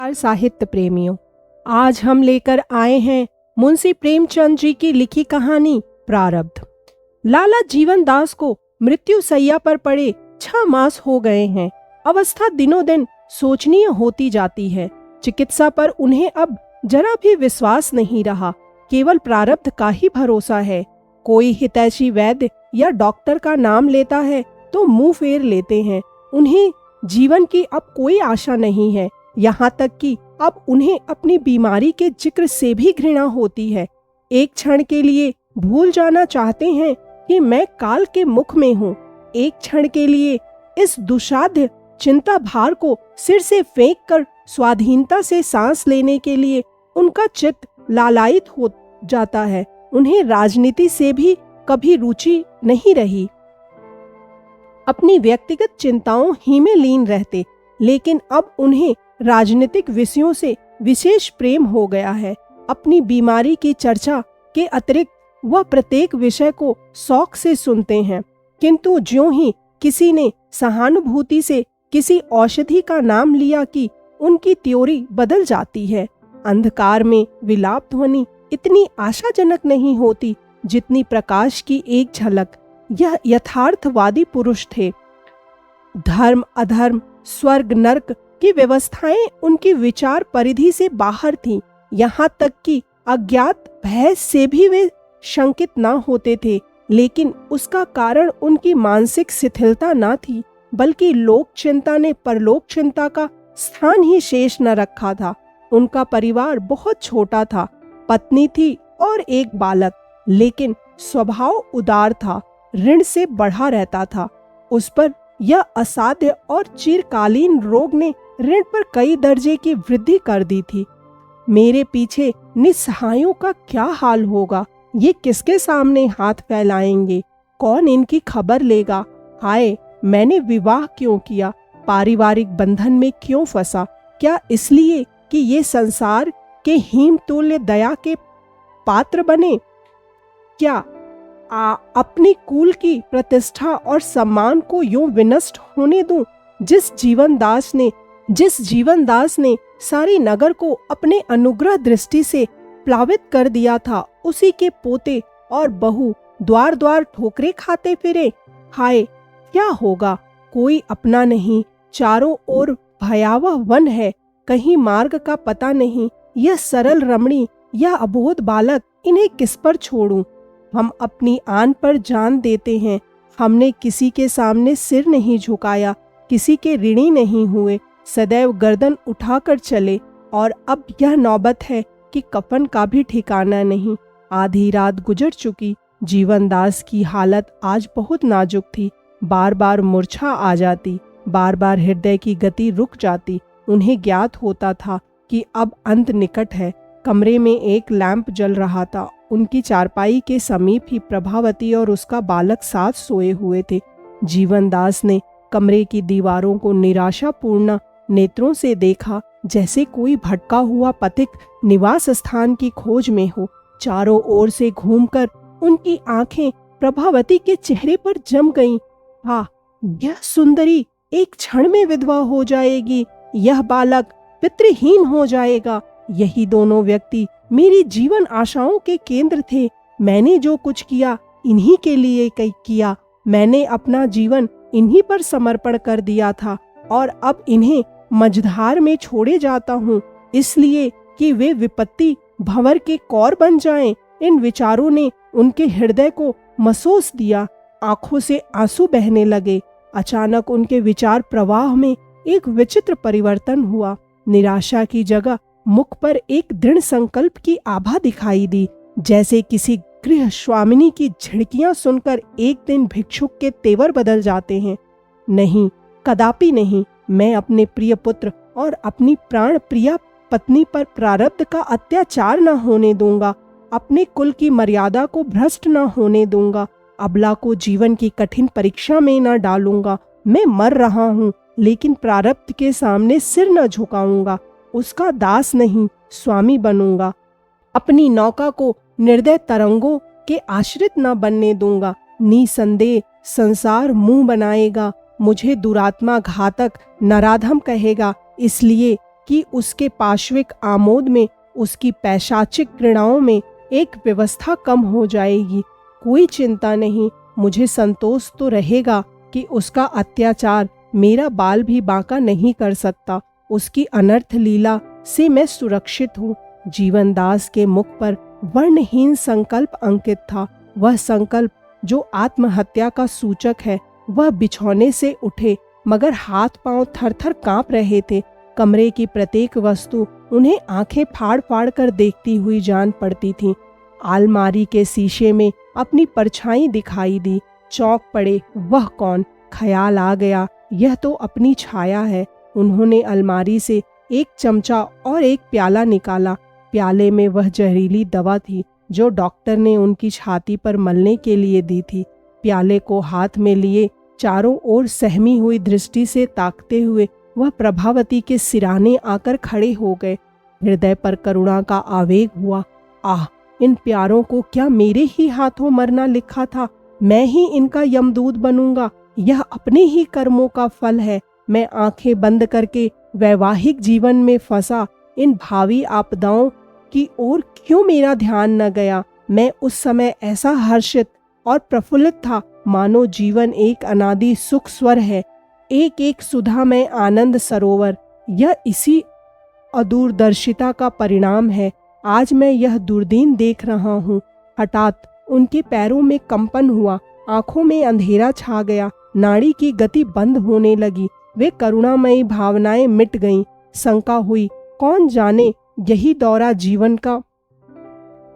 नमस्कार साहित्य प्रेमियों, आज हम लेकर आए हैं मुंशी प्रेमचंद जी की लिखी कहानी प्रारब्ध। लाला जीवन दास को मृत्यु शैया पर पड़े 6 मास हो गए हैं। अवस्था दिनों दिन सोचनीय होती जाती है। चिकित्सा पर उन्हें अब जरा भी विश्वास नहीं रहा, केवल प्रारब्ध का ही भरोसा है। कोई हितैषी वैद्य या डॉक्टर का नाम लेता है तो मुंह फेर लेते हैं। उन्हें जीवन की अब कोई आशा नहीं है, यहाँ तक कि अब उन्हें अपनी बीमारी के जिक्र से भी घृणा होती है। एक क्षण के लिए भूल जाना चाहते हैं कि मैं काल के मुख में हूँ। एक क्षण के लिए इस दुस्साध्य चिंता भार को सिर से फेंक कर स्वाधीनता से सांस लेने के लिए उनका चित्त लालायित हो जाता है। उन्हें राजनीति से भी कभी रुचि नहीं रही, अपनी व्यक्तिगत चिंताओं ही में लीन रहते, लेकिन अब उन्हें राजनीतिक विषयों से विशेष प्रेम हो गया है। अपनी बीमारी की चर्चा के अतिरिक्त वह प्रत्येक विषय को शौक से सुनते हैं, किंतु ज्यों ही किसी ने सहानुभूति से किसी औषधि का नाम लिया कि उनकी त्योरी बदल जाती है। अंधकार में विलाप ध्वनि इतनी आशाजनक नहीं होती जितनी प्रकाश की एक झलक। यह यथार्थवादी पुरुष थे। धर्म अधर्म स्वर्ग नरक की व्यवस्थाएं उनकी विचार परिधि से बाहर थीं। यहाँ तक कि अज्ञात भय से भी वे शंकित न होते थे, लेकिन उसका कारण उनकी मानसिक शिथिलता न थी, बल्कि लोक चिंता ने परलोक चिंता का स्थान ही शेष न रखा था। उनका परिवार बहुत छोटा था, पत्नी थी और एक बालक, लेकिन स्वभाव उदार था, ऋण से बढ़ा रहता था। उस पर यह असाध्य और चिरकालीन रोग ने ऋण पर कई दर्जे की वृद्धि कर दी थी। मेरे पीछे निस्सहायों का क्या हाल होगा? ये किसके सामने हाथ फैलाएंगे? कौन इनकी खबर लेगा? हाय, मैंने विवाह क्यों किया? पारिवारिक बंधन में क्यों फंसा? क्या इसलिए कि ये संसार के हीम तुल्य दया के पात्र बने? क्या अपनी कुल की प्रतिष्ठा और सम्मान को यूं विनष्ट होने दूं? जिस जीवन दास ने सारी नगर को अपने अनुग्रह दृष्टि से प्लावित कर दिया था, उसी के पोते और बहू द्वार द्वार ठोकरे खाते फिरे। हाय, क्या होगा? कोई अपना नहीं, चारों ओर भयावह वन है, कहीं मार्ग का पता नहीं। यह सरल रमणी, यह अबोध बालक, इन्हें किस पर छोड़ूं? हम अपनी आन पर जान देते हैं। हमने किसी के सामने सिर नहीं झुकाया, किसी के ऋणी नहीं हुए, सदैव गर्दन उठाकर चले, और अब यह नौबत है कि कफन का भी ठिकाना नहीं। आधी रात गुजर चुकी। जीवन दास की हालत आज बहुत नाजुक थी। बार बार मूर्छा आ जाती, बार बार हृदय की गति रुक जाती। उन्हें ज्ञात होता था कि अब अंत निकट है। कमरे में एक लैंप जल रहा था। उनकी चारपाई के समीप ही प्रभावती और उसका बालक साथ सोए हुए थे। जीवन दास ने कमरे की दीवारों को निराशापूर्ण नेत्रों से देखा, जैसे कोई भटका हुआ पथिक निवास स्थान की खोज में हो। चारों ओर से घूमकर उनकी आंखें प्रभावती के चेहरे पर जम गईं। हाँ, यह सुंदरी एक क्षण में विधवा हो जाएगी, यह बालक पितृहीन हो जाएगा। यही दोनों व्यक्ति मेरी जीवन आशाओं के केंद्र थे। मैंने जो कुछ किया इन्हीं के लिए किया। मैंने अपना जीवन इन्हीं पर समर्पण कर दिया था, और अब इन्हें मझधार में छोड़े जाता हूँ, इसलिए कि वे विपत्ति भंवर के कौर बन जाएं। इन विचारों ने उनके हृदय को मसोस दिया। आंखों से आंसू बहने लगे। अचानक उनके विचार प्रवाह में एक विचित्र परिवर्तन हुआ। निराशा की जगह मुख पर एक दृढ़ संकल्प की आभा दिखाई दी, जैसे किसी गृह स्वामिनी की झिड़कियां सुनकर एक दिन भिक्षुक के तेवर बदल जाते हैं। नहीं, कदापि नहीं। मैं अपने प्रिय पुत्र और अपनी प्राण प्रिया पत्नी पर प्रारब्ध का अत्याचार न होने दूंगा। अपने कुल की मर्यादा को भ्रष्ट न होने दूंगा। अबला को जीवन की कठिन परीक्षा में न डालूंगा। मैं मर रहा हूँ, लेकिन प्रारब्ध के सामने सिर न झुकाऊंगा। उसका दास नहीं, स्वामी बनूंगा। अपनी नौका को निर्दय तरंगों के आश्रित न बनने दूंगा। निसंदेह संसार मुंह बनाएगा, मुझे दुरात्मा घातक नराधम कहेगा, इसलिए कि उसके पाश्विक आमोद में, उसकी पैशाचिक घृणाओं में एक व्यवस्था कम हो जाएगी। कोई चिंता नहीं, मुझे संतोष तो रहेगा कि उसका अत्याचार मेरा बाल भी बांका नहीं कर सकता। उसकी अनर्थ लीला से मैं सुरक्षित हूँ। जीवनदास के मुख पर वर्णहीन संकल्प अंकित था। वह संकल्प जो आत्महत्या का सूचक है। वह बिछौने से उठे, मगर हाथ पांव थर-थर कांप रहे थे। कमरे की प्रत्येक वस्तु उन्हें आंखें फाड़ फाड़ कर देखती हुई जान पड़ती थी। अलमारी के शीशे में अपनी परछाई दिखाई दी। चौंक पड़े, वह कौन? ख्याल आ गया, यह तो अपनी छाया है। उन्होंने अलमारी से एक चमचा और एक प्याला निकाला। प्याले में वह जहरीली दवा थी जो डॉक्टर ने उनकी छाती पर मलने के लिए दी थी। प्याले को हाथ में लिए चारों ओर सहमी हुई दृष्टि से ताकते हुए वह प्रभावती के सिराने आकर खड़े हो गए। हृदय पर करुणा का आवेग हुआ। आह, इन प्यारों को क्या मेरे ही हाथों मरना लिखा था? मैं ही इनका यमदूत बनूंगा। यह अपने ही कर्मों का फल है। मैं आंखें बंद करके वैवाहिक जीवन में फंसा। इन भावी आपदाओं की ओर क्यों मेरा ध्यान न गया? मैं उस समय ऐसा हर्षित और प्रफुल्लित था, मानो जीवन एक अनादि सुख स्वर है, एक एक सुधा में आनंद सरोवर। यह इसी अदूरदर्शिता का परिणाम है। आज मैं यह दुर्दीन देख रहा हूँ। हठात उनके पैरों में कंपन हुआ, आंखों में अंधेरा छा गया, नाड़ी की गति बंद होने लगी। वे करुणामयी भावनाएं मिट गईं। शंका हुई, कौन जाने यही दौरा जीवन का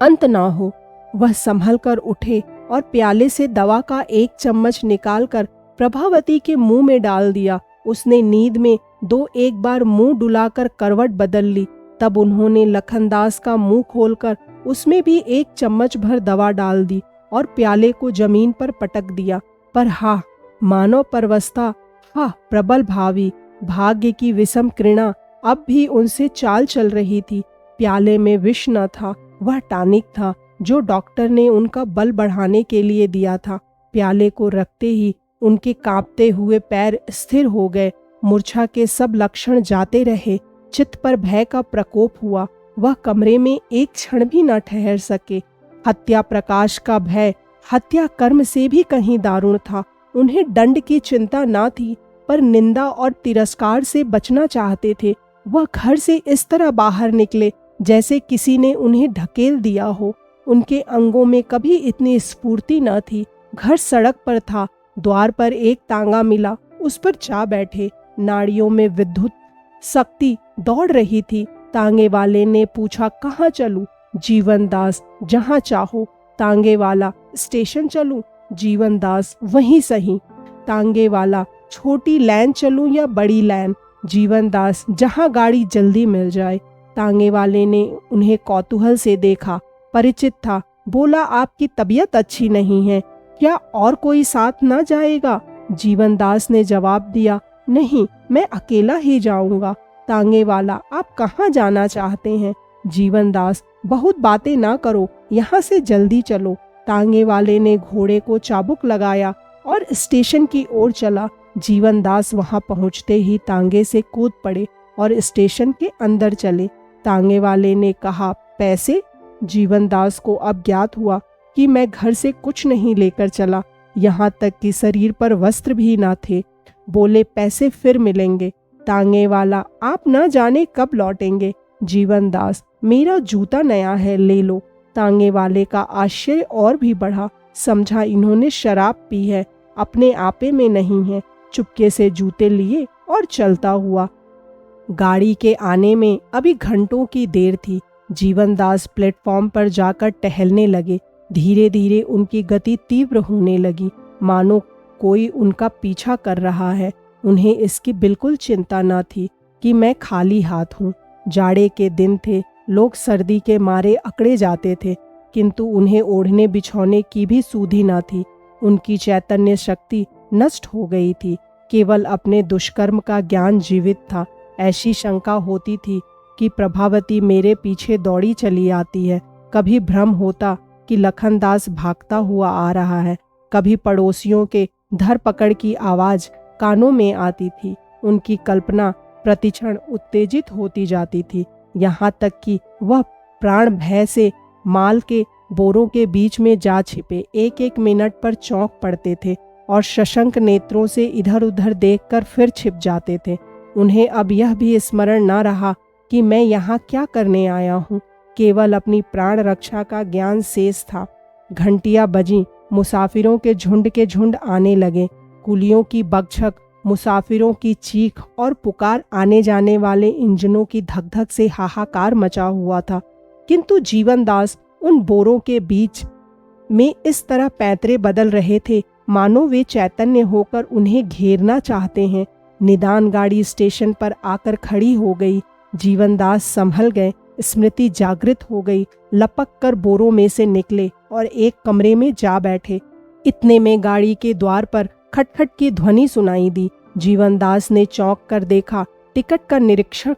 अंत ना हो। वह संभल कर उठे और प्याले से दवा का एक चम्मच निकालकर प्रभावती के मुंह में डाल दिया। उसने नींद में दो एक बार मुंह डुलाकर करवट बदल ली। तब उन्होंने लखनदास का मुंह खोलकर उसमें भी एक चम्मच भर दवा डाल दी और प्याले को जमीन पर पटक दिया। पर हा, मानव परवस्था, हा प्रबल भावी, भाग्य की विषम कृणा अब भी उनसे चाल चल रही थी। प्याले में विष न था, वह टॉनिक था जो डॉक्टर ने उनका बल बढ़ाने के लिए दिया था। प्याले को रखते ही उनके कांपते हुए पैर स्थिर हो गए। मूर्छा के सब लक्षण जाते रहे। चित्त पर भय का प्रकोप हुआ। वह कमरे में एक क्षण भी न ठहर सके। हत्या प्रकाश का भय हत्या कर्म से भी कहीं दारुण था। उन्हें दंड की चिंता न थी, पर निंदा और तिरस्कार से बचना चाहते थे। वह घर से इस तरह बाहर निकले जैसे किसी ने उन्हें ढकेल दिया हो। उनके अंगों में कभी इतनी स्फूर्ति न थी। घर सड़क पर था। द्वार पर एक तांगा मिला, उस पर जा बैठे। नाड़ियों में विद्युत शक्ति दौड़ रही थी। तांगे वाले ने पूछा, कहाँ चलूं? जीवनदास, जहाँ चाहो। तांगे वाला, स्टेशन चलूं? जीवनदास, वहीं सही। तांगे वाला, छोटी लैन चलूं या बड़ी लैन? जीवनदास, जहाँ गाड़ी जल्दी मिल जाए। तांगे वाले ने उन्हें कौतूहल से देखा, परिचित था। बोला, आपकी तबीयत अच्छी नहीं है, क्या और कोई साथ न जाएगा? जीवनदास ने जवाब दिया, नहीं, मैं अकेला ही जाऊंगा। तांगे वाला, आप कहाँ जाना चाहते हैं? जीवनदास, बहुत बातें ना करो, यहाँ से जल्दी चलो। तांगे वाले ने घोड़े को चाबुक लगाया और स्टेशन की ओर चला। जीवनदास वहां पहुंचते ही तांगे से कूद पड़े और स्टेशन के अंदर चले। तांगे वाले ने कहा, पैसे? जीवनदास को अब ज्ञात हुआ कि मैं घर से कुछ नहीं लेकर चला, यहाँ तक कि शरीर पर वस्त्र भी ना थे। बोले, पैसे फिर मिलेंगे। तांगे वाला, आप न जाने कब लौटेंगे। जीवनदास, मेरा जूता नया है, ले लो। तांगे वाले का आश्चर्य और भी बढ़ा। समझा इन्होंने शराब पी है, अपने आपे में नहीं है। चुपके से जूते लिए और चलता हुआ। गाड़ी के आने में अभी घंटों की देर थी। जीवनदास प्लेटफॉर्म पर जाकर टहलने लगे। धीरे धीरे उनकी गति तीव्र होने लगी, मानो कोई उनका पीछा कर रहा है। उन्हें इसकी बिल्कुल चिंता न थी कि मैं खाली हाथ हूँ। जाड़े के दिन थे, लोग सर्दी के मारे अकड़े जाते थे, किंतु उन्हें ओढ़ने बिछौने की भी सुधि न थी। उनकी चैतन्य शक्ति नष्ट हो गई थी। केवल अपने दुष्कर्म का ज्ञान जीवित था। ऐसी शंका होती थी कि प्रभावती मेरे पीछे दौड़ी चली आती है। कभी भ्रम होता कि लखनदास भागता हुआ आ रहा है, कभी पड़ोसियों के धर पकड़ की आवाज कानों में आती थी। उनकी कल्पना प्रतिक्षण उत्तेजित होती जाती थी, यहाँ तक कि वह प्राण भय से माल के बोरों के बीच में जा छिपे एक एक मिनट पर चौंक पड़ते थे और सशंक नेत्रों से इधर उधर देखकर फिर छिप जाते थे। उन्हें अब यह भी स्मरण न रहा कि मैं यहाँ क्या करने आया हूँ, केवल अपनी प्राण रक्षा का ज्ञान शेष था। घंटियां बजीं, मुसाफिरों के झुंड आने लगे। कुलियों की बकझक, मुसाफिरों की चीख और पुकार, आने जाने वाले इंजनों की धक धक से हाहाकार मचा हुआ था। किंतु जीवनदास उन बोरों के बीच में इस तरह पैंतरे बदल रहे थे मानो वे चैतन्य होकर उन्हें घेरना चाहते हैं। निदान गाड़ी स्टेशन पर आकर खड़ी हो गई। जीवनदास संभल गए, स्मृति जागृत हो गई, लपक कर बोरों में से निकले और एक कमरे में जा बैठे। इतने में गाड़ी के द्वार पर खटखट की ध्वनि सुनाई दी। जीवनदास ने चौंक कर देखा, टिकट का निरीक्षक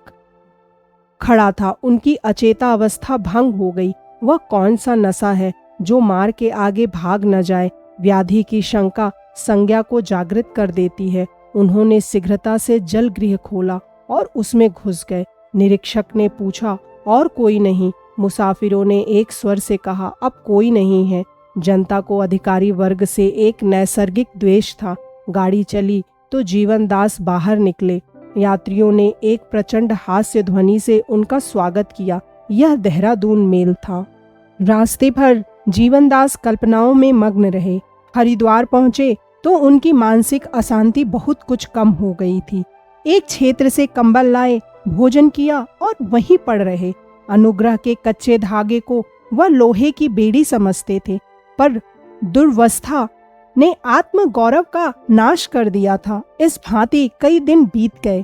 खड़ा था। उनकी अचेता अवस्था भंग हो गई। वह कौन सा नशा है जो मार के आगे भाग न जाए? व्याधि की शंका संज्ञा को जागृत कर देती है। उन्होंने शीघ्रता से जल गृह खोला और उसमें घुस गए। निरीक्षक ने पूछा, और कोई नहीं? मुसाफिरों ने एक स्वर से कहा, अब कोई नहीं है। जनता को अधिकारी वर्ग से एक नैसर्गिक द्वेष था। गाड़ी चली तो जीवनदास बाहर निकले। यात्रियों ने एक प्रचंड हास्य ध्वनि से उनका स्वागत किया। यह देहरादून मेल था। रास्ते भर जीवनदास कल्पनाओं में मग्न रहे। हरिद्वार पहुंचे तो उनकी मानसिक अशांति बहुत कुछ कम हो गई थी। एक क्षेत्र से कंबल लाए, भोजन किया और वहीं पड़ रहे। अनुग्रह के कच्चे धागे को वह लोहे की बेड़ी समझते थे, पर दुर्वस्था ने आत्म गौरव का नाश कर दिया था। इस भांति कई दिन बीत गए,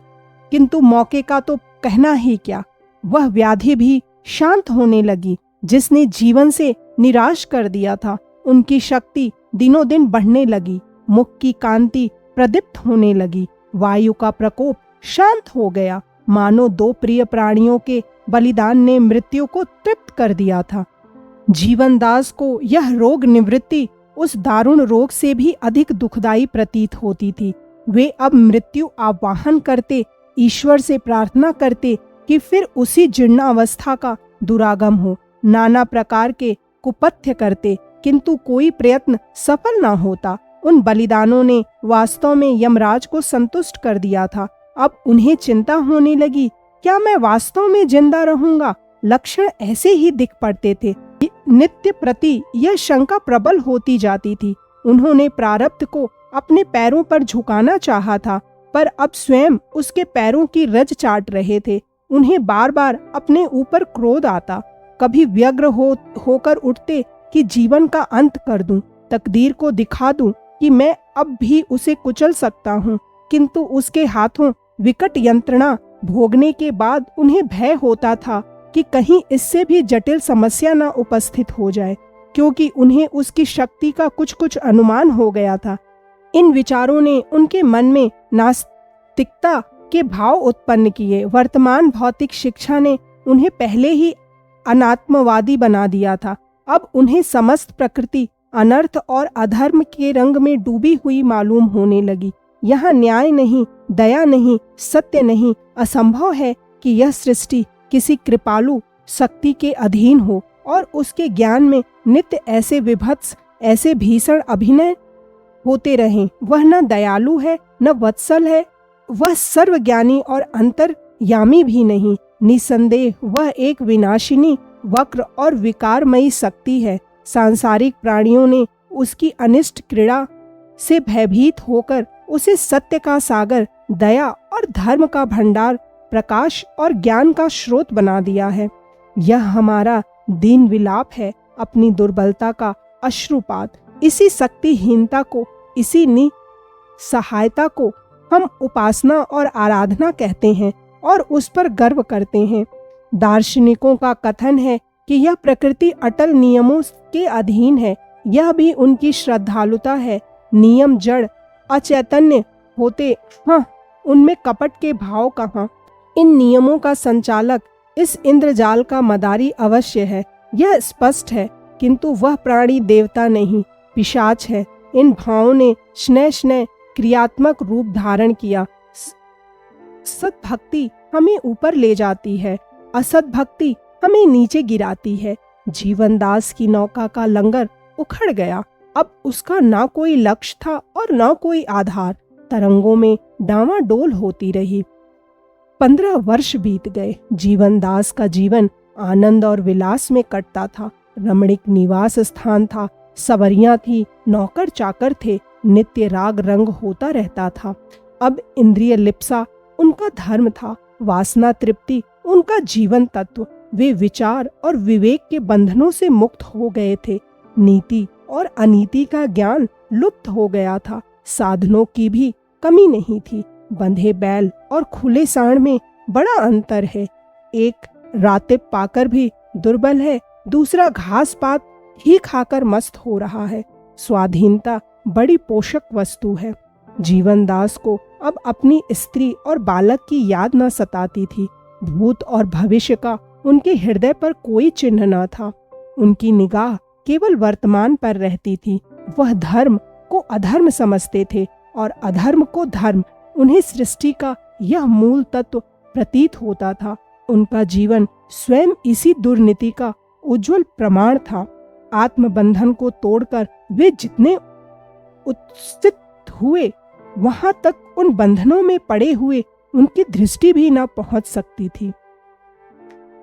किंतु मौके का तो कहना ही क्या। वह व्याधि भी शांत होने लगी जिसने जीवन से निराश कर दिया था। उनकी शक्ति दिनों दिन बढ़ने लगी। मुख की कांति प्रदीप्त होने लगी। वायु का प्रकोप शांत हो गया, मानो दो प्रिय प्राणियों के बलिदान ने मृत्यु को तृप्त कर दिया था। जीवनदास को यह रोग निवृत्ति उस दारुण रोग से भी अधिक दुखदायी प्रतीत होती थी। वे अब मृत्यु आवाहन करते, ईश्वर से प्रार्थना करते कि फिर उसी जीर्णावस्था का दुरागम हो। नाना प्रकार के कुपथ्य करते, किंतु कोई प्रयत्न सफल न होता। उन बलिदानों ने वास्तव में यमराज को संतुष्ट कर दिया था। अब उन्हें चिंता होने लगी, क्या मैं वास्तव में जिंदा रहूंगा? लक्षण ऐसे ही दिख पड़ते थे। नित्य प्रति यह शंका प्रबल होती जाती थी। उन्होंने प्रारब्ध को अपने पैरों पर झुकाना चाहा था, पर अब स्वयं उसके पैरों की रज चाट रहे थे। उन्हें बार बार अपने ऊपर क्रोध आता। कभी व्यग्र होकर उठते कि जीवन का अंत कर दूं, तकदीर को दिखा दूं कि मैं अब भी उसे कुचल सकता हूं। किंतु उसके हाथों विकट यंत्रणा भोगने के बाद उन्हें भय होता था कि कहीं इससे भी जटिल समस्या न उपस्थित हो जाए, क्योंकि उन्हें उसकी शक्ति का कुछ कुछ अनुमान हो गया था। इन विचारों ने उनके मन में नास्तिकता के भाव उत्पन्न किए। वर्तमान भौतिक शिक्षा ने उन्हें पहले ही अनात्मवादी बना दिया था। अब उन्हें समस्त प्रकृति अनर्थ और अधर्म के रंग में डूबी हुई मालूम होने लगी। यहाँ न्याय नहीं, दया नहीं, सत्य नहीं। असंभव है कि यह सृष्टि किसी कृपालु शक्ति के अधीन हो और उसके ज्ञान में नित्य ऐसे विभत्स, ऐसे भीषण अभिनय होते रहें। वह न दयालु है, न वत्सल है, वह सर्वज्ञानी और अंतर्यामी भी नहीं। निसंदेह वह एक विनाशिनी, वक्र और विकारमयी शक्ति है। सांसारिक प्राणियों ने उसकी अनिष्ट क्रीड़ा से भयभीत होकर उसे सत्य का सागर, दया और धर्म का भंडार, प्रकाश और ज्ञान का स्रोत बना दिया है। यह हमारा दीन विलाप है, अपनी दुर्बलता का अश्रुपात। इसी शक्तिहीनता को, इसी निसहायता को हम उपासना और आराधना कहते हैं और उस पर गर्व करते हैं। दार्शनिकों का कथन है कि यह प्रकृति अटल नियमों के अधीन है। यह भी उनकी श्रद्धालुता है। नियम जड़ अचैतन्य होते, हाँ, उनमें कपट के भाव कहाँ। इन नियमों का संचालक इस इंद्रजाल का मदारी अवश्य है, यह स्पष्ट है, किंतु वह प्राणी देवता नहीं, पिशाच है। इन भावों ने स्नेह क्रियात्मक रूप धारण किया। सद्भक्ति हमें ऊपर ले जाती है, असद्भक्ति हमें नीचे गिराती है। जीवनदास की नौका का लंगर उखड़ गया। अब उसका ना कोई लक्ष्य था और ना कोई आधार। तरंगों में डांवाडोल होती रही। 15 वर्ष बीत गए। जीवनदास का जीवन आनंद और विलास में कटता था। रमणीक निवास स्थान था, सवरियां थी, नौकर चाकर थे, नित्य राग रंग होता रहता था। अब इंद्रिय लिप्सा उनका धर्म था, वासना तृप्ति उनका जीवन तत्व। वे विचार और विवेक के बंधनों से मुक्त हो गए थे। नीति और अनीति का ज्ञान लुप्त हो गया था। साधनों की भी कमी नहीं थी। बंधे बैल और खुले सांड में बड़ा अंतर है। एक रातिब पाकर भी दुर्बल है, दूसरा घास पात ही खाकर मस्त हो रहा है। स्वाधीनता बड़ी पोषक वस्तु है। जीवनदास को अब अपनी स्त्री और बालक की याद न सताती थी। भूत और भविष्य का उनके हृदय पर कोई चिन्ह न था। उनकी निगाह केवल वर्तमान पर रहती थी। वह धर्म को अधर्म समझते थे और अधर्म को धर्म। उन्हें सृष्टि का यह मूल तत्व प्रतीत होता था। उनका जीवन स्वयं इसी दुर्नीति का उज्जवल प्रमाण था। आत्मबंधन को तोड़कर वे जितने उत्सित हुए, वहां तक उन बंधनों में पड़े हुए उनकी दृष्टि भी न पहुंच सकती थी।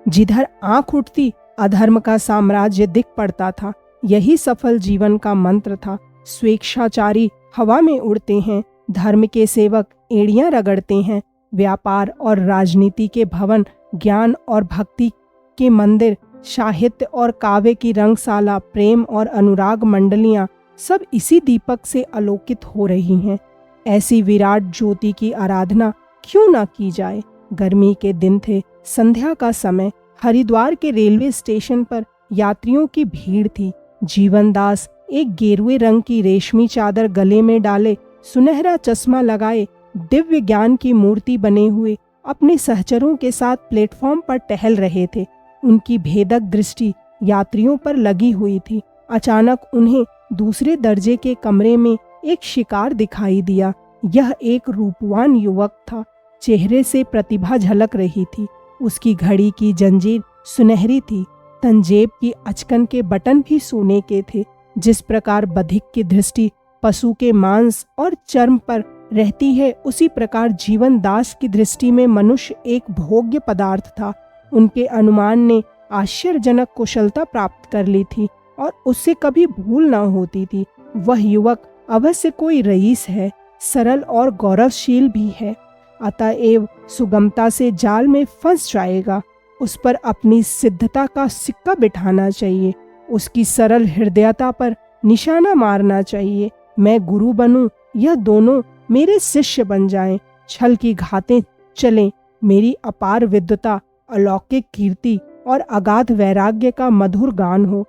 जिधर आंख उठती अधर्म का साम्राज्य दिख पड़ता था। यही सफल जीवन का मंत्र था। स्वेच्छाचारी हवा में उड़ते हैं, धर्म के सेवक एड़ियां रगड़ते हैं। व्यापार और राजनीति के भवन, ज्ञान और भक्ति के मंदिर, साहित्य और काव्य की रंगशाला, प्रेम और अनुराग मंडलियां सब इसी दीपक से आलोकित हो रही हैं। ऐसी विराट ज्योति की आराधना क्यों ना की जाए। गर्मी के दिन थे, संध्या का समय। हरिद्वार के रेलवे स्टेशन पर यात्रियों की भीड़ थी। जीवनदास एक गेरुए रंग की रेशमी चादर गले में डाले, सुनहरा चश्मा लगाए, दिव्य ज्ञान की मूर्ति बने हुए अपने सहचरों के साथ प्लेटफॉर्म पर टहल रहे थे। उनकी भेदक दृष्टि यात्रियों पर लगी हुई थी। अचानक उन्हें दूसरे दर्जे के कमरे में एक शिकार दिखाई दिया। यह एक रूपवान युवक था। चेहरे से प्रतिभा झलक रही थी। उसकी घड़ी की जंजीर सुनहरी थी। तंजेब की अचकन के बटन भी सोने के थे। जिस प्रकार बधिक की दृष्टि पशु के मांस और चर्म पर रहती है, उसी प्रकार जीवनदास की दृष्टि में मनुष्य एक भोग्य पदार्थ था। उनके अनुमान ने आश्चर्यजनक कुशलता प्राप्त कर ली थी और उससे कभी भूल न होती थी। वह युवक अवश्य कोई रईस है, सरल और गौरवशील भी है, अतएव सुगमता से जाल में फंस जाएगा। उस पर अपनी सिद्धता का सिक्का बिठाना चाहिए। उसकी सरल हृदयता पर निशाना मारना चाहिए। मैं गुरु बनूं, यह दोनों मेरे शिष्य बन जाएं। छल की घातें चलें। मेरी अपार विद्वता, अलौकिक कीर्ति और अगाध वैराग्य का मधुर गान हो।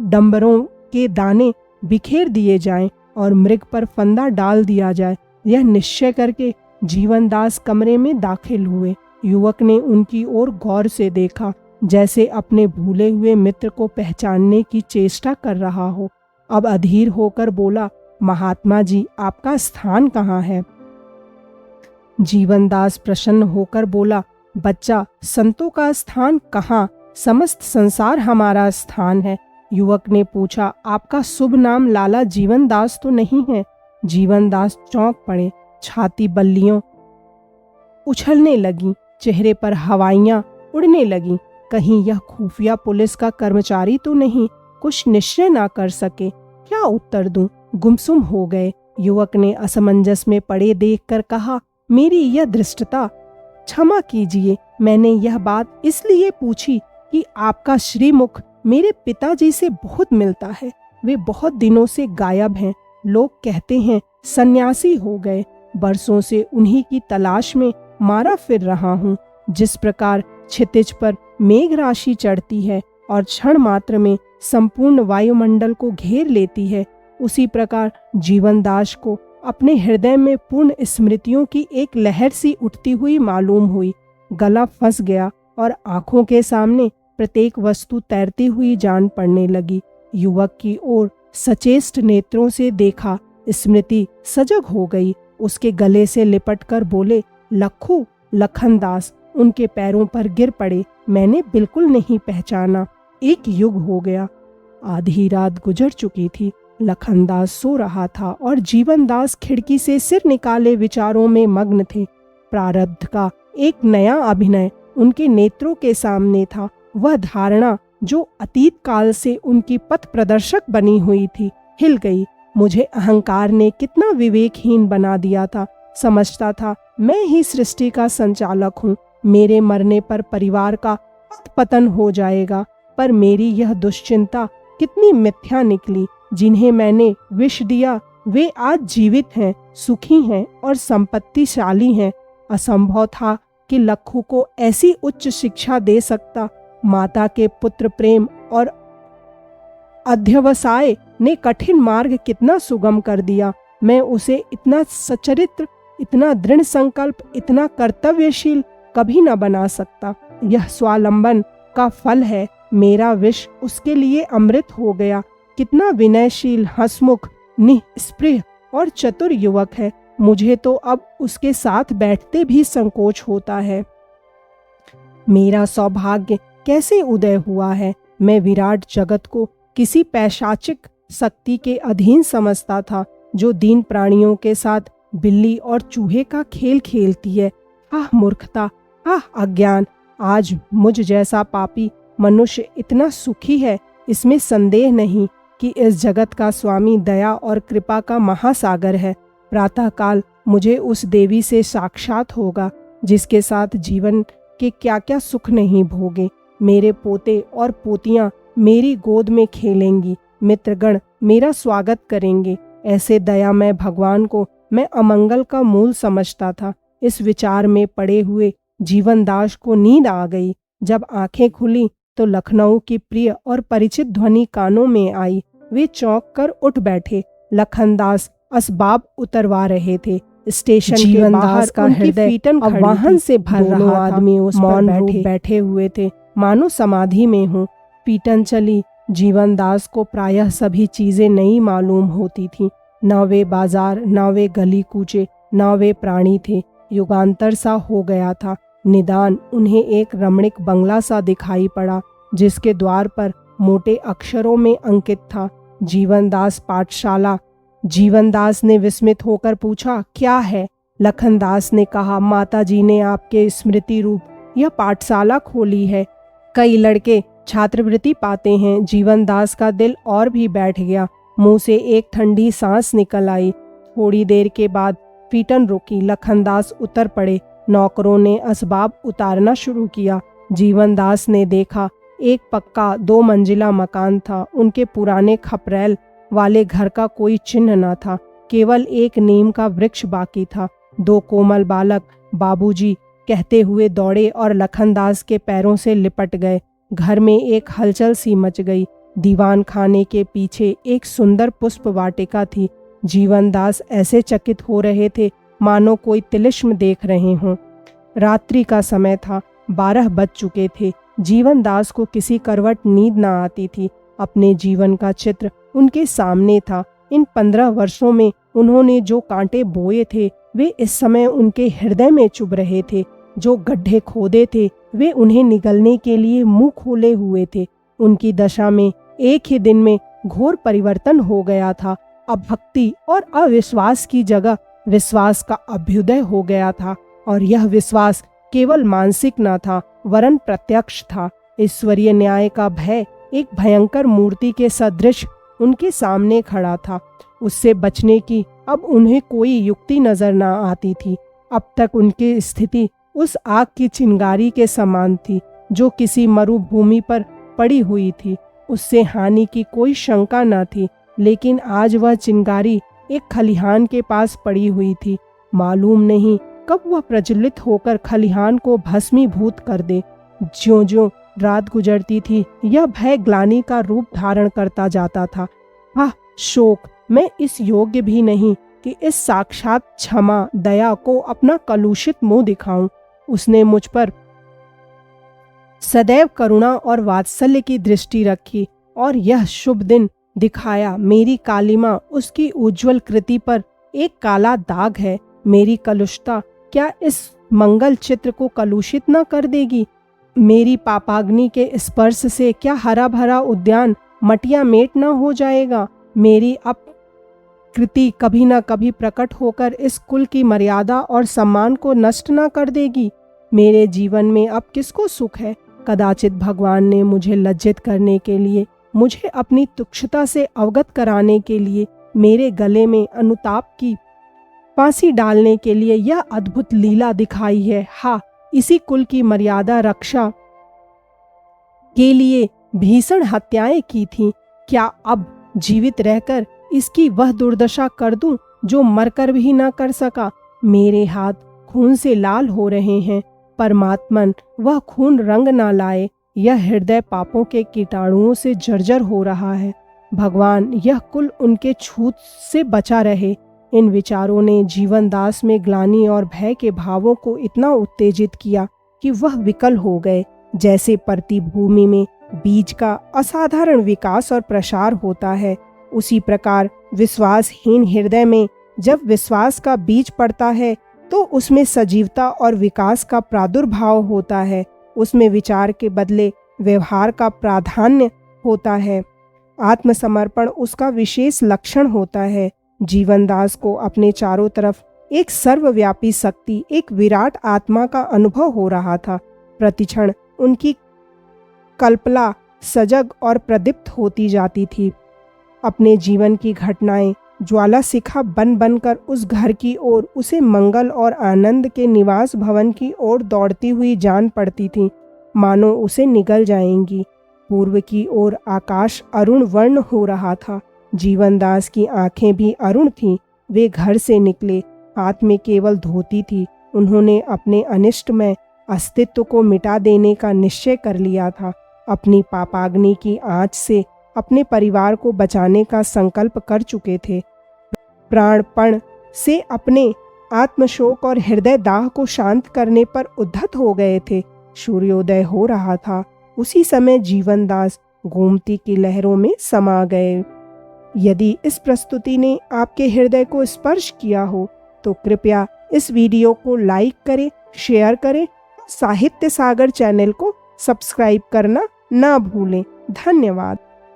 डंबरों के दाने बिखेर दिए जाएं और मृग पर फंदा डाल दिया जाए। यह निश्चय करके जीवनदास कमरे में दाखिल हुए। युवक ने उनकी ओर गौर से देखा, जैसे अपने भूले हुए मित्र को पहचानने की चेष्टा कर रहा हो। अब अधीर होकर बोला, महात्मा जी, आपका स्थान कहाँ है? जीवनदास प्रसन्न होकर बोला, बच्चा, संतों का स्थान कहाँ, समस्त संसार हमारा स्थान है। युवक ने पूछा, आपका शुभ नाम लाला जीवनदास तो नहीं है? जीवनदास चौंक पड़े। छाती बल्लियों उछलने लगी, चेहरे पर हवाइयां उड़ने लगी। कहीं यह खुफिया पुलिस का कर्मचारी तो नहीं? कुछ निश्चय ना कर सके। क्या उत्तर दूं? गुमसुम हो गए। युवक ने असमंजस में पड़े देखकर कहा, मेरी यह दृष्टता क्षमा कीजिए। मैंने यह बात इसलिए पूछी कि आपका श्रीमुख मेरे पिताजी से बहुत मिलता है। वे बहुत दिनों से गायब हैं। लोग कहते हैं सन्यासी हो गए। बरसों से उन्हीं की तलाश में मारा फिर रहा हूँ। जिस प्रकार क्षितिज पर मेघ राशि चढ़ती है और क्षण मात्र में संपूर्ण वायुमंडल को घेर लेती है, उसी प्रकार जीवनदास को अपने हृदय में पूर्ण स्मृतियों की एक लहर सी उठती हुई मालूम हुई। गला फंस गया और आंखों के सामने प्रत्येक वस्तु तैरती हुई जान पड़ने लगी। युवक की ओर सचेष्ट नेत्रों से देखा। स्मृति सजग हो गई। उसके गले से लिपट कर बोले, लखू। लखनदास उनके पैरों पर गिर पड़े। मैंने बिल्कुल नहीं पहचाना। एक युग हो गया। आधी रात गुजर चुकी थी। लखनदास सो रहा था और जीवनदास खिड़की से सिर निकाले विचारों में मग्न थे। प्रारब्ध का एक नया अभिनय उनके नेत्रों के सामने था। वह धारणा जो अतीत काल से उनकी पथ प्रदर्शक बनी हुई थी, हिल गई। मुझे अहंकार ने कितना विवेकहीन बना दिया था। समझता था मैं ही सृष्टि का संचालक हूँ। मेरे मरने पर परिवार का पतन हो जाएगा। पर मेरी यह दुश्चिंता कितनी मिथ्या निकली। जिन्हें मैंने विष दिया वे आज जीवित हैं, सुखी हैं और संपत्तिशाली हैं। असंभव था कि लखू को ऐसी उच्च शिक्षा दे सकता। माता के पुत्र प्रेम और अध्यवसाय ने कठिन मार्ग कितना सुगम कर दिया। मैं उसे इतना सचरित्र, इतना दृढ़ संकल्प, इतना कर्तव्यशील कभी न बना सकता। यह स्वावलंबन का फल है। मेरा विष उसके लिए अमृत हो गया। कितना विनयशील, हंसमुख, निस्पृह और चतुर युवक है। मुझे तो अब उसके साथ बैठते भी संकोच होता है। मेरा सौभाग्य कैसे उदय हुआ है। मैं विराट जगत को किसी पैशाचिक शक्ति के अधीन समझता था, जो दीन प्राणियों के साथ बिल्ली और चूहे का खेल खेलती है। आह मूर्खता, आह अज्ञान। आज मुझ जैसा पापी मनुष्य इतना सुखी है, इसमें संदेह नहीं कि इस जगत का स्वामी दया और कृपा का महासागर है। प्रातःकाल मुझे उस देवी से साक्षात होगा जिसके साथ जीवन के क्या क्या सुख नहीं भोगे। मेरे पोते और पोतियां मेरी गोद में खेलेंगी। मित्रगण मेरा स्वागत करेंगे। ऐसे दयामय भगवान को मैं अमंगल का मूल समझता था। इस विचार में पड़े हुए जीवनदास को नींद आ गई। जब आंखें खुली तो लखनऊ की प्रिय और परिचित ध्वनि कानों में आई। वे चौंक कर उठ बैठे। लखनदास असबाब उतरवा रहे थे। स्टेशन के बाहर का हृदय अब वाहन से भर रहा था। आदमी उस मौन रूप बैठे हुए थे, मानो समाधि में हूँ। पीटन चली। जीवनदास को प्रायः सभी चीजें नई मालूम होती थीं। न वे बाजार, न वे गली कूचे, न वे प्राणी थे। युगांतर सा हो गया था। निदान उन्हें एक रमणीक बंगला सा दिखाई पड़ा, जिसके द्वार पर मोटे अक्षरों में अंकित था, जीवनदास पाठशाला। जीवनदास ने विस्मित होकर पूछा, क्या है? लखनदास ने कहा, माताजी ने आपके स्मृति रूप यह पाठशाला खोली है। कई लड़के छात्रवृत्ति पाते हैं। जीवनदास का दिल और भी बैठ गया। मुंह से एक ठंडी सांस निकल आई। थोड़ी देर के बाद पीटन रुकी। लखनदास उतर पड़े। नौकरों ने असबाब उतारना शुरू किया। जीवनदास ने देखा एक पक्का 2 मंजिला मकान था। उनके पुराने खपरेल वाले घर का कोई चिन्ह न था। केवल एक नीम का वृक्ष बाकी था। 2 कोमल बालक बाबूजी कहते हुए दौड़े और लखनदास के पैरों से लिपट गए। घर में एक हलचल सी मच गई। दीवान खाने के पीछे एक सुंदर पुष्प वाटिका थी। जीवनदास ऐसे चकित हो रहे थे मानो कोई तिलिस्म देख रहे हों। रात्रि का समय था। 12 बज चुके थे। जीवनदास को किसी करवट नींद न आती थी। अपने जीवन का चित्र उनके सामने था। इन 15 वर्षों में उन्होंने जो कांटे बोए थे वे इस समय उनके हृदय में चुभ रहे थे। जो गड्ढे खोदे थे वे उन्हें निगलने के लिए मुंह खोले हुए थे। उनकी दशा में एक ही दिन में घोर परिवर्तन हो गया था। अब भक्ति और अविश्वास की जगह विश्वास का अभ्युदय हो गया था, और यह विश्वास केवल मानसिक न था वरन प्रत्यक्ष था। ईश्वरीय न्याय का भय एक भयंकर मूर्ति के सदृश उनके सामने खड़ा था। उससे बचने की अब उन्हें कोई युक्ति नजर न आती थी। अब तक उनकी स्थिति उस आग की चिंगारी के समान थी जो किसी मरुभूमि पर पड़ी हुई थी। उससे हानि की कोई शंका न थी, लेकिन आज वह चिंगारी एक खलिहान के पास पड़ी हुई थी। मालूम नहीं कब वह प्रज्वलित होकर खलिहान को भस्मीभूत कर दे। ज्यों-ज्यों रात गुजरती थी यह भय ग्लानि का रूप धारण करता जाता था। आह शोक, मैं इस योग्य भी नहीं कि इस साक्षात क्षमा दया को अपना कलुषित मुंह दिखाऊं। उसने मुझ पर सदैव करुणा और वात्सल्य की दृष्टि रखी और यह शुभ दिन दिखाया। मेरी कालिमा उसकी उज्जवल कृति पर एक काला दाग है। मेरी कलुषता क्या इस मंगल चित्र को कलुषित न कर देगी? मेरी पापाग्नि के स्पर्श से क्या हरा भरा उद्यान मटिया मेट न हो जाएगा? मेरी अपकृति कभी न कभी प्रकट होकर इस कुल की मर्यादा और सम्मान को नष्ट न कर देगी? मेरे जीवन में अब किसको सुख है? कदाचित भगवान ने मुझे लज्जित करने के लिए, मुझे अपनी तुच्छता से अवगत कराने के लिए, मेरे गले में अनुताप की फांसी डालने के लिए यह अद्भुत लीला दिखाई है। हाँ, इसी कुल की मर्यादा रक्षा के लिए भीषण हत्याएं की थीं। क्या अब जीवित रहकर इसकी वह दुर्दशा कर दूं जो मरकर भी न कर सका? मेरे हाथ खून से लाल हो रहे हैं। परमात्मन, वह खून रंग ना लाए। यह हृदय पापों के कीटाणुओं से जर्जर हो रहा है। भगवान, यह कुल उनके छूत से बचा रहे। इन विचारों ने जीवनदास में ग्लानि और भय के भावों को इतना उत्तेजित किया कि वह विकल हो गए। जैसे परती भूमि में बीज का असाधारण विकास और प्रसार होता है, उसी प्रकार विश्वासहीन हृदय में जब विश्वास का बीज पड़ता है तो उसमें सजीवता और विकास का प्रादुर्भाव होता है। उसमें विचार के बदले व्यवहार का प्राधान्य होता है। आत्मसमर्पण उसका विशेष लक्षण होता है। जीवनदास को अपने चारों तरफ एक सर्वव्यापी शक्ति, एक विराट आत्मा का अनुभव हो रहा था। प्रतिक्षण उनकी कल्पना सजग और प्रदीप्त होती जाती थी। अपने जीवन की घटनाएं ज्वाला शिखा बन बनकर उस घर की ओर, उसे मंगल और आनंद के निवास भवन की ओर दौड़ती हुई जान पड़ती थीं, मानो उसे निगल जाएंगी। पूर्व की ओर आकाश अरुण वर्ण हो रहा था। जीवनदास की आंखें भी अरुण थीं। वे घर से निकले, हाथ में केवल धोती थी। उन्होंने अपने अनिष्टमय अस्तित्व को मिटा देने का निश्चय कर लिया था। अपनी पापाग्नि की आंच से अपने परिवार को बचाने का संकल्प कर चुके थे। प्राणपण से अपने आत्मशोक और हृदय दाह को शांत करने पर उद्धत हो गए थे। सूर्योदय हो रहा था। उसी समय जीवनदास गोमती की लहरों में समा गए। यदि इस प्रस्तुति ने आपके हृदय को स्पर्श किया हो तो कृपया इस वीडियो को लाइक करें, शेयर करें। साहित्य सागर चैनल को सब्सक्राइब करना ना भूलें। धन्यवाद।